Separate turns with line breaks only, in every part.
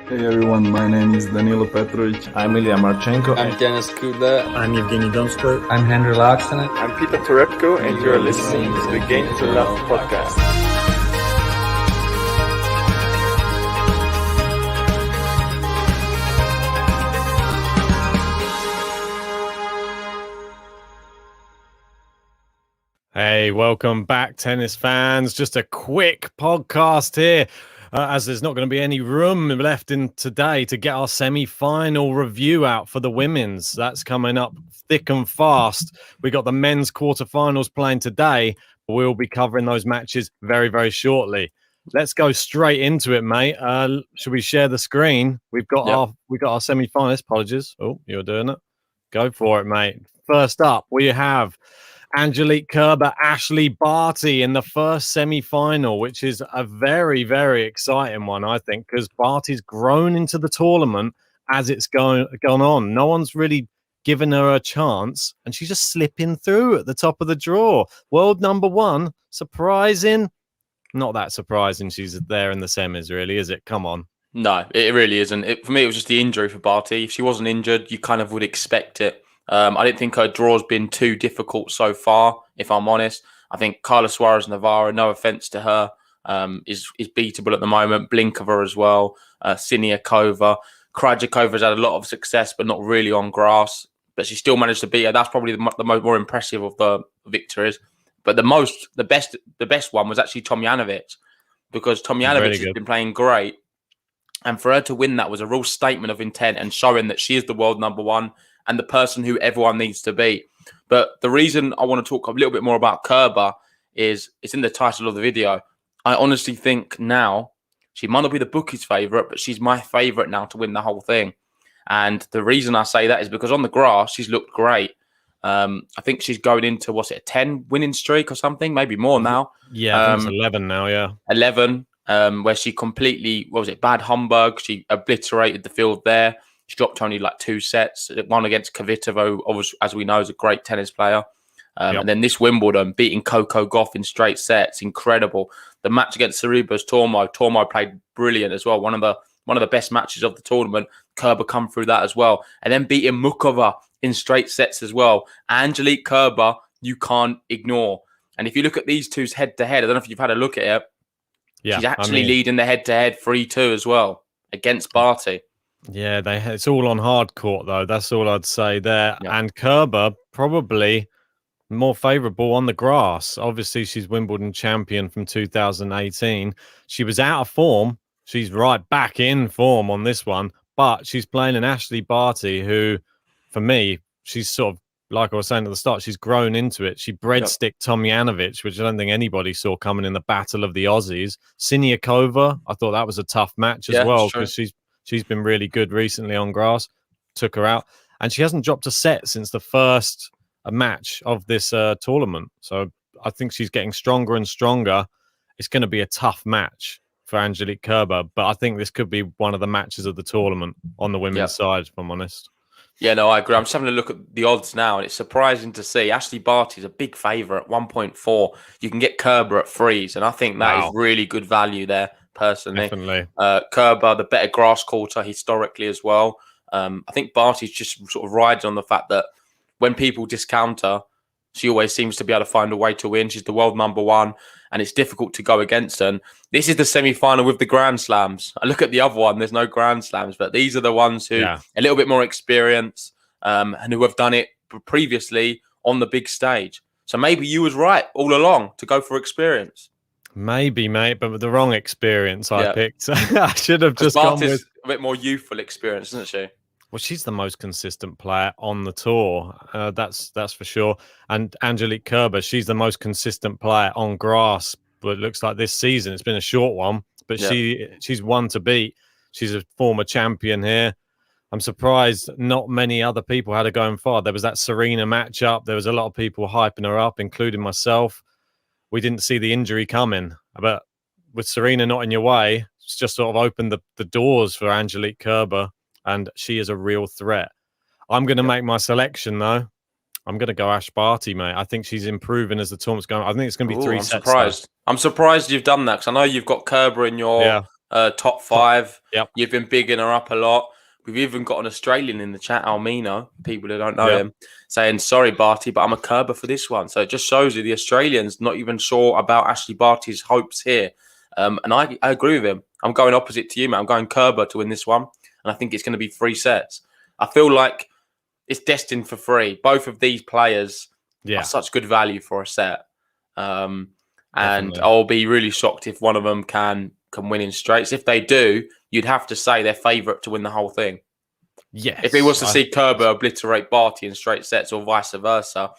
Hey everyone, my name is Danilo Petrovic.
I'm Ilya Marchenko.
I'm Denis Kudla.
I'm Evgeny Donskoy.
I'm Henry Laaksonen.
I'm Peter Torebko, and you're listening to the Game to Love podcast.
Hey, welcome back, tennis fans. Just a quick podcast here, as there's not going to be any room left in today to get our semi-final review out for the women's. That's coming up thick and fast. We got the men's quarterfinals playing today. We'll be covering those matches very, very shortly. Let's go straight into it, mate. Should we share the screen? We've got our semi-finalists. Apologies. Oh, you're doing it. Go for it, mate. First up, we have Angelique Kerber, Ashley Barty in the first semi-final, which is a very, very exciting one, I think, because Barty's grown into the tournament as it's gone on. No one's really given her a chance, and she's just slipping through at the top of the draw. World number one, surprising? Not that surprising she's there in the semis, really, is it? Come on.
No, it really isn't. For me, it was just the injury for Barty. If she wasn't injured, you kind of would expect it. I didn't think her draw's been too difficult so far, if I'm honest. I think Carla Suarez Navarro, no offense to her, is beatable at the moment. Blinkova as well, Siniakova. Krajcikova's had a lot of success, but not really on grass. But she still managed to beat her. That's probably the more impressive of the victories. But the best one was actually Tomljanovic, because Tomljanovic has been playing great. And for her to win that was a real statement of intent and showing that she is the world number one and the person who everyone needs to be. But the reason I want to talk a little bit more about Kerber is it's in the title of the video. I honestly think now she might not be the bookies' favourite, but she's my favourite now to win the whole thing. And the reason I say that is because on the grass, she's looked great. I think she's going into, a 10 winning streak or something, maybe more now.
Yeah, I think it's 11 now, yeah.
11, where she completely, Bad Homburg. She obliterated the field there. She dropped only like 2 sets. One against Kvitova, obviously, as we know, is a great tennis player. And then this Wimbledon, beating Coco Gauff in straight sets, incredible. The match against Sorribes Tormo played brilliant as well. One of the best matches of the tournament. Kerber come through that as well. And then beating Mukova in straight sets as well. Angelique Kerber, you can't ignore. And if you look at these two's head-to-head, I don't know if you've had a look at it. Yeah, she's actually leading the head-to-head 3-2 as well against Barty.
Yeah, it's all on hard court, though. That's all I'd say there. Yeah. And Kerber probably more favourable on the grass. Obviously, she's Wimbledon champion from 2018. She was out of form. She's right back in form on this one. But she's playing an Ashley Barty who, for me, she's sort of, like I was saying at the start, she's grown into it. She breadstick Tomljanovic, which I don't think anybody saw coming in the battle of the Aussies. Siniakova, I thought that was a tough match as well, because she's been really good recently on grass. Took her out. And she hasn't dropped a set since the first match of this tournament. So I think she's getting stronger and stronger. It's going to be a tough match for Angelique Kerber. But I think this could be one of the matches of the tournament on the women's side, if I'm honest.
Yeah, no, I agree. I'm just having a look at the odds now, and it's surprising to see. Ashley Barty's a big favourite at 1.4. You can get Kerber at 3s, and I think that is really good value there. Personally,
definitely.
Kerber, the better grass quarter historically as well. I think Barty's just sort of rides on the fact that when people discount her, she always seems to be able to find a way to win. She's the world number one, and it's difficult to go against her. And this is the semi-final with the Grand Slams. I look at the other one, there's no Grand Slams, but these are the ones who a little bit more experience and who have done it previously on the big stage. So maybe you was right all along to go for experience.
Maybe, mate, but with the wrong experience I picked. I should have just gone with
a bit more youthful experience, isn't she?
Well, she's the most consistent player on the tour. That's for sure. And Angelique Kerber, she's the most consistent player on grass. But it looks like this season, it's been a short one, but she's one to beat. She's a former champion here. I'm surprised not many other people had her going far. There was that Serena matchup. There was a lot of people hyping her up, including myself. We didn't see the injury coming, but with Serena not in your way, it's just sort of opened the doors for Angelique Kerber, and she is a real threat. I'm going to make my selection, though. I'm going to go Ash Barty, mate. I think she's improving as the tournament's going. I think it's going to be 3 sets.
I'm surprised you've done that, because I know you've got Kerber in your top 5.
Yep.
You've been bigging her up a lot. We've even got an Australian in the chat, Almina, people who don't know him, saying, sorry, Barty, but I'm a Kerber for this one. So it just shows you the Australian's not even sure about Ashley Barty's hopes here. And I agree with him. I'm going opposite to you, man. I'm going Kerber to win this one. And I think it's going to be 3 sets. I feel like it's destined for 3. Both of these players are such good value for a set. And I'll be really shocked if one of them can win in straights. If they do, you'd have to say they're favourite to win the whole thing.
Yes.
If it was to see Kerber obliterate Barty in straight sets or vice versa,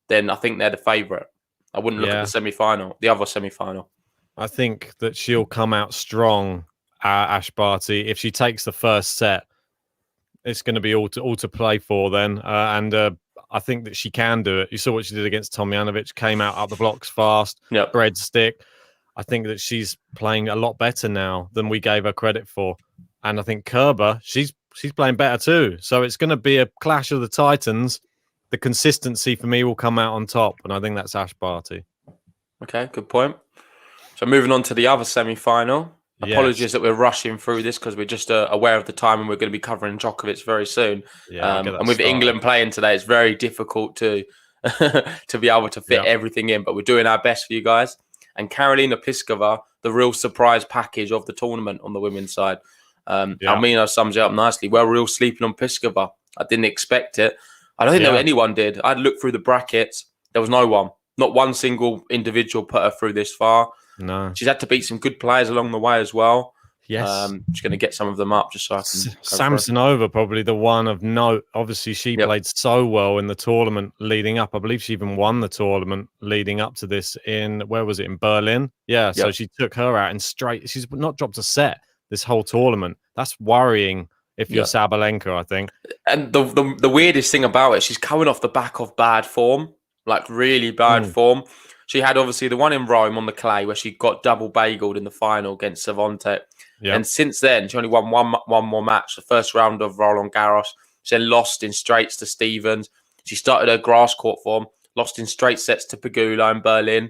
then I think they're the favourite. I wouldn't look at the other semi-final.
I think that she'll come out strong, Ash Barty. If she takes the first set, it's going to be all to play for then. I think that she can do it. You saw what she did against Tomjanovic, came out up the blocks fast, breadstick. I think that she's playing a lot better now than we gave her credit for. And I think Kerber, she's playing better too. So it's going to be a clash of the titans. The consistency for me will come out on top. And I think that's Ash Barty.
Okay, good point. So moving on to the other semi-final. Apologies that we're rushing through this because we're just aware of the time and we're going to be covering Djokovic very soon. And with England playing today, it's very difficult to to be able to fit everything in. But we're doing our best for you guys. And Karolina Pliskova, the real surprise package of the tournament on the women's side. Almina sums it up nicely. Well, we're all sleeping on Pliskova. I didn't expect it. I don't think anyone did. I'd looked through the brackets. There was no one. Not one single individual put her through this far.
No.
She's had to beat some good players along the way as well.
Yes.
She's going to get some of them up just so I can...
Samsonova, probably the one of note. Obviously, she played so well in the tournament leading up. I believe she even won the tournament leading up to this in, where was it, in Berlin? Yeah, so she took her out in straight. She's not dropped a set this whole tournament. That's worrying if you're Sabalenka, I think. And
the weirdest thing about it, she's coming off the back of bad form, like really bad form. She had obviously the one in Rome on the clay where she got double bageled in the final against Sabalenka. And since then, she only won one more match, the first round of Roland Garros. She then lost in straights to Stevens. She started her grass court form, lost in straight sets to Pegula in Berlin.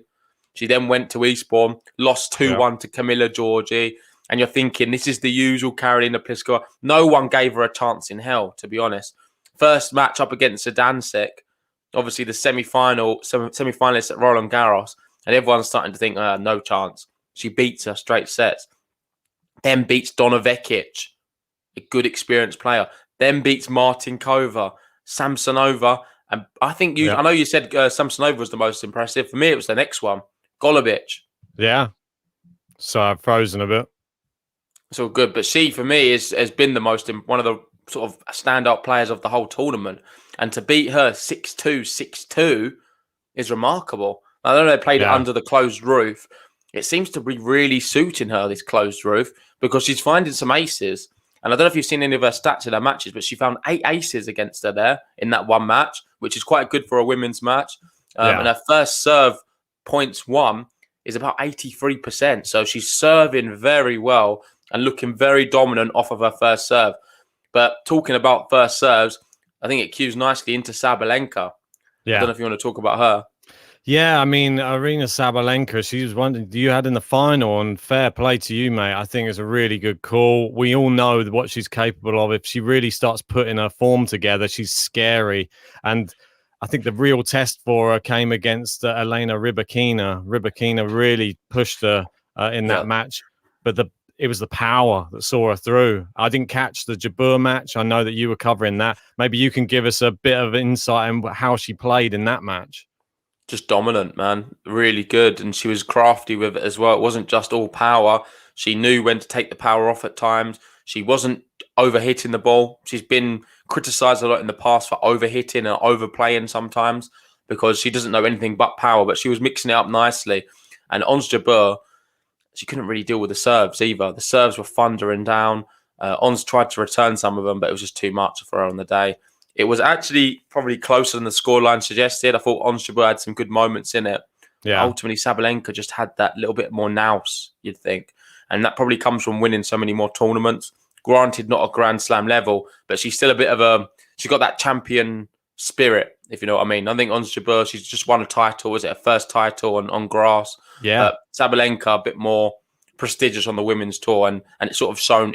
She then went to Eastbourne, lost 2-1 to Camilla Giorgi. And you're thinking, this is the usual Karolina Pliskova. No one gave her a chance in hell, to be honest. First match up against Zidansek. Obviously, the semi-finalists at Roland Garros, and everyone's starting to think, no chance. She beats her straight sets. Then beats Donna Vekic, a good experienced player. Then beats Martinkova, Samsonova, and I think I know you said Samsonova was the most impressive. For me, it was the next one, Golubic.
Yeah. So I've frozen a bit.
It's all good, but she, for me, has been the most one of the sort of standout players of the whole tournament. And to beat her 6-2, 6-2 is remarkable. I don't know they played it under the closed roof. It seems to be really suiting her, this closed roof, because she's finding some aces. And I don't know if you've seen any of her stats in her matches, but she found 8 aces against her there in that one match, which is quite good for a women's match. And her first serve points won is about 83%. So she's serving very well and looking very dominant off of her first serve. But talking about first serves, I think it cues nicely into Sabalenka. I don't know if you want to talk about her.
Yeah, I mean, Arina Sabalenka, she was one you had in the final, and fair play to you, mate. I think it's a really good call. We all know what she's capable of. If she really starts putting her form together, she's scary. And I think the real test for her came against Elena Rybakina. Rybakina really pushed her in that match, but it was the power that saw her through. I didn't catch the Jabeur match. I know that you were covering that. Maybe you can give us a bit of insight on how she played in that match.
Just dominant, man. Really good. And she was crafty with it as well. It wasn't just all power. She knew when to take the power off at times. She wasn't overhitting the ball. She's been criticised a lot in the past for overhitting and overplaying sometimes because she doesn't know anything but power. But she was mixing it up nicely. And Ons Jabeur, she couldn't really deal with the serves either. The serves were thundering down. Ons tried to return some of them, but it was just too much for her on the day. It was actually probably closer than the scoreline suggested. I thought Ons Jabeur had some good moments in it. Yeah. Ultimately, Sabalenka just had that little bit more nous, you'd think. And that probably comes from winning so many more tournaments. Granted, not a Grand Slam level, but she's still a bit of she's got that champion spirit, if you know what I mean. I think Ons Jabeur, she's just won a title. Was it her first title on grass?
Yeah.
Sabalenka, a bit more prestigious on the women's tour, and it sort of shone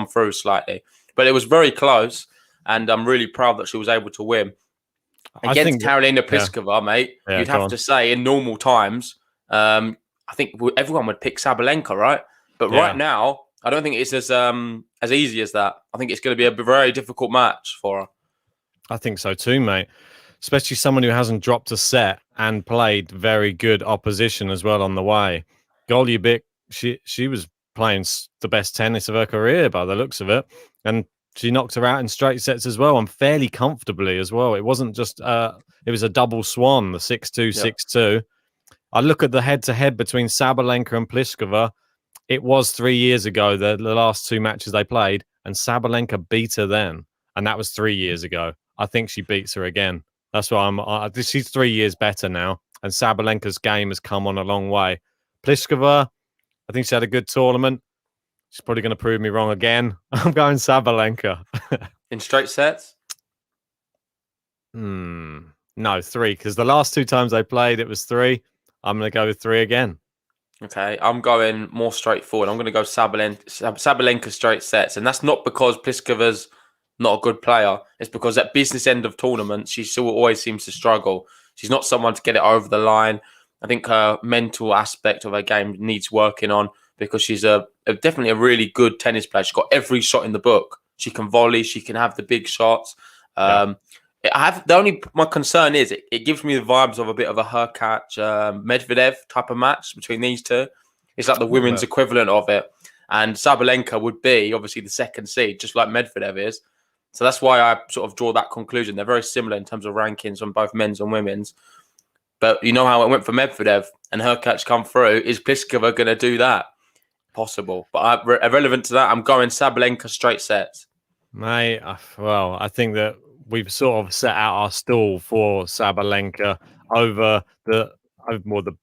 through slightly. But it was very close, and I'm really proud that she was able to win against Karolina Pliskova, mate.
Yeah,
you'd have to say in normal times, I think everyone would pick Sabalenka, right? But right now, I don't think it's as easy as that. I think it's going to be a very difficult match for her.
I think so too, mate. Especially someone who hasn't dropped a set and played very good opposition as well on the way. Golubic, she was playing the best tennis of her career by the looks of it, and she knocked her out in straight sets as well, and fairly comfortably as well. It wasn't just it was a double swan, the 6-2, 6-2. I look at the head-to-head between Sabalenka and Pliskova. It was 3 years ago, the last two matches they played, and Sabalenka beat her then, and that was 3 years ago. I think she beats her again. That's why she's 3 years better now, and Sabalenka's game has come on a long way. Pliskova, I think she had a good tournament. She's probably going to prove me wrong again. I'm going Sabalenka.
In straight sets?
No, 3, because the last 2 times they played, it was 3. I'm going to go with 3 again.
Okay, I'm going more straightforward. I'm going to go Sabalenka straight sets, and that's not because Pliskova's not a good player. It's because at business end of tournaments, she still always seems to struggle. She's not someone to get it over the line. I think her mental aspect of her game needs working on, because she's definitely a really good tennis player. She's got every shot in the book. She can volley. She can have the big shots. My concern is it gives me the vibes of a bit of a Hurkacz Medvedev type of match between these two. It's like the women's equivalent of it. And Sabalenka would be obviously the second seed, just like Medvedev is. So that's why I sort of draw that conclusion. They're very similar in terms of rankings on both men's and women's. But you know how it went for Medvedev and Hurkacz come through. Is Pliskova going to do that? Possible. But irrelevant to that, I'm going Sabalenka straight sets.
Mate, well, I think that we've sort of set out our stall for Sabalenka over the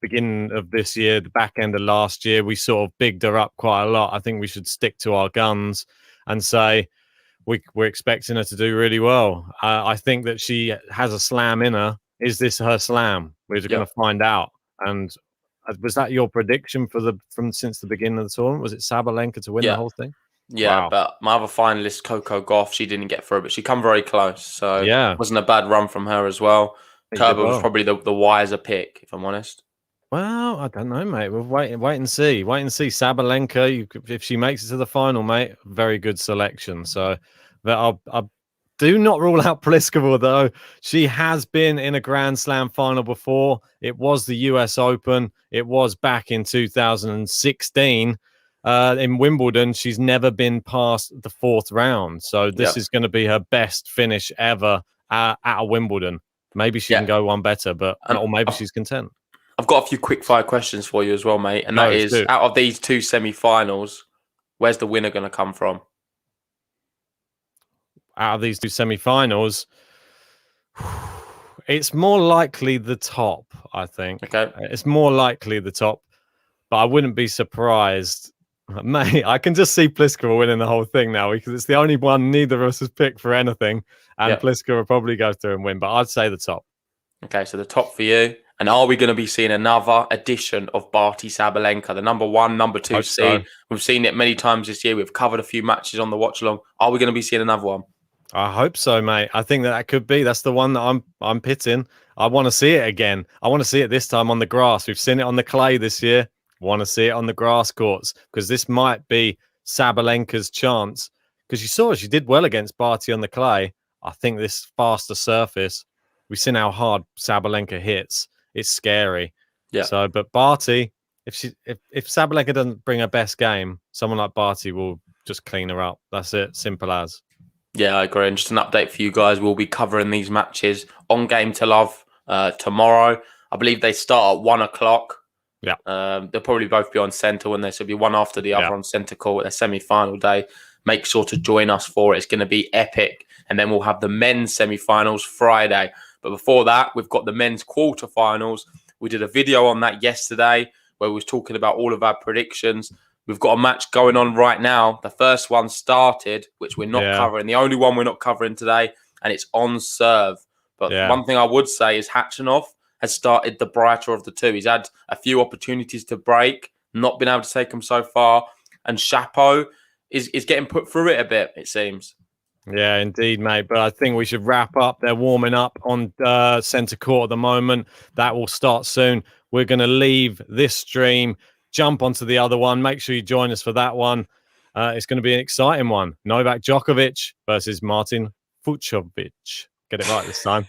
beginning of this year, the back end of last year. We sort of bigged her up quite a lot. I think we should stick to our guns and say we're expecting her to do really well. I think that she has a slam in her. Is this her slam? We're going to find out. And was that your prediction from since the beginning of the tournament? Was it Sabalenka to win the whole thing?
Yeah, wow. But my other finalist, Coco Gauff, she didn't get through, but she come very close. So it wasn't a bad run from her as well. Kerber was probably the wiser pick, if I'm honest.
Well, I don't know, mate. We'll wait and see. Wait and see. Sabalenka, if she makes it to the final, mate, very good selection. So I do not rule out Pliskova, though. She has been in a Grand Slam final before. It was the US Open. It was back in 2016. In Wimbledon, she's never been past the 4th round. So this is going to be her best finish ever at a Wimbledon. Maybe she can go one better, or maybe she's content.
I've got a few quick fire questions for you as well, mate. And that is, out of these 2 semi-finals, where's the winner going to come from?
Out of these 2 semi-finals, it's more likely the top, I think.
Okay.
It's more likely the top, but I wouldn't be surprised. Mate, I can just see Pliskova winning the whole thing now, because it's the only one neither of us has picked for anything, and Pliskova probably goes through and win, but I'd say the top. Okay,
so the top for you. And are we going to be seeing another edition of Barty Sabalenka, the number 1, number 2 seed? So. We've seen it many times this year. We've covered a few matches on the watch along. Are we going to be seeing another one?
I hope so, mate. I think that could be. That's the one that I'm pitting. I want to see it again. I want to see it this time on the grass. We've seen it on the clay this year. Want to see it on the grass courts, because this might be Sabalenka's chance. Because you saw she did well against Barty on the clay. I think this faster surface, we've seen how hard Sabalenka hits. It's scary. Yeah. So, but Barty, if Sabalenka doesn't bring her best game, someone like Barty will just clean her up. That's it. Simple as.
Yeah, I agree. And just an update for you guys, we'll be covering these matches on Game to Love tomorrow. I believe they start at 1 o'clock.
Yeah.
They'll probably both be on centre when there'll be one after the other on centre court, their semi-final day. Make sure to join us for it. It's going to be epic. And then we'll have the men's semi-finals Friday. But before that, we've got the men's quarterfinals. We did a video on that yesterday where we was talking about all of our predictions. We've got a match going on right now. The first one started, which we're not covering. The only one we're not covering today, and it's on serve. But one thing I would say is Khachanov has started the brighter of the two. He's had a few opportunities to break, not been able to take them so far. And Chapo is getting put through it a bit, it seems.
Yeah, indeed, mate. But I think we should wrap up. They're warming up on centre court at the moment. That will start soon. We're going to leave this stream, jump onto the other one. Make sure you join us for that one. It's going to be an exciting one. Novak Djokovic versus Martin Fucsovic. Get it right this time.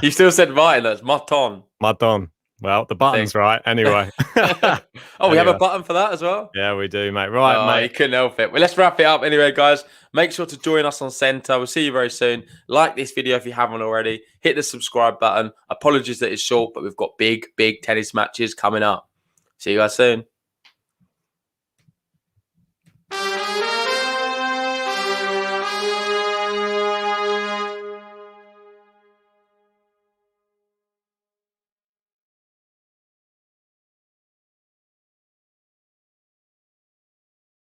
You still said Martin. That's Martin.
Martin. Well, the button's right. Anyway.
We have a button for that as well?
Yeah, we do, mate. Right, mate.
You couldn't help it. Well, let's wrap it up anyway, guys. Make sure to join us on Centre. We'll see you very soon. Like this video if you haven't already. Hit the subscribe button. Apologies that it's short, but we've got big tennis matches coming up. See you guys soon.